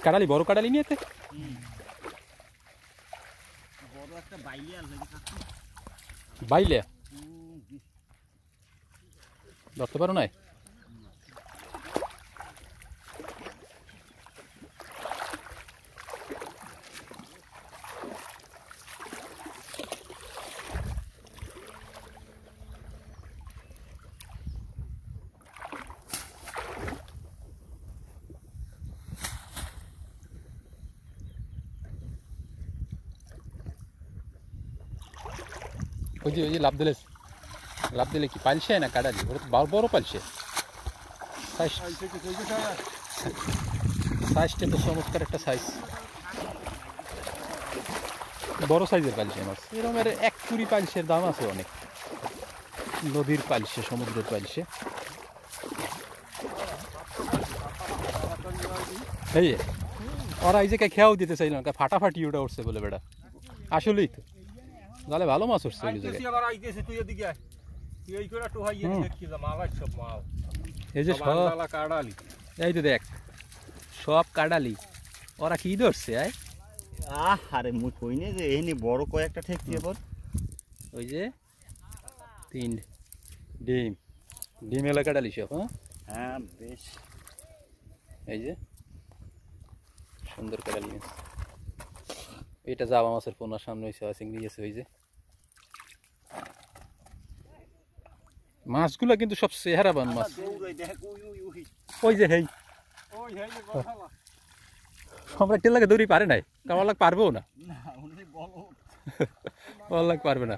কাড়ালি বড় কাড়ালি নিয়ে বড় একটা বাইলে আর লাগে বাইলে ধরতে পারো না ওই যে লাভ দিলে কি পালছে না কাটালি ওরা তো বড় পালছে সাইজটা তো চমৎকার একটা সাইজ বড় সাইজের পালছে মাছ এরকমের 1 কুড়ি পালছের দাম আছে অনেক নদীর পালছে সমুদ্রের পালছে এই ওরা এই যে খেয়াও দিতে চাইল না ফাটাফাটি ওটা উঠছে বলে বেটা আসলেই তো তাহলে ভালো মাছ উঠছে ওই জায়গায় এই যে এই তো দেখ সব কাড়ালি ওরা কি ধরছে আরে মুই কইনে যে এনে বড় কয়েকটা ঠেকছি এবার ওই যে 3 ডিম এলাকা কাড়ালি সব হ্যাঁ বেশ এই যে সুন্দর কাড়ালি মাছ এটা জাবা মাছের পোনার সামনে হয়েছে চিংড়ি গেছে ওই যে মাছগুলো কিন্তু সব চেহারাবান মাছ ওই যে হেই আমরা টেলাকে দৌড়ি পারে নাই কামার লাগ পারবেও না পারবে না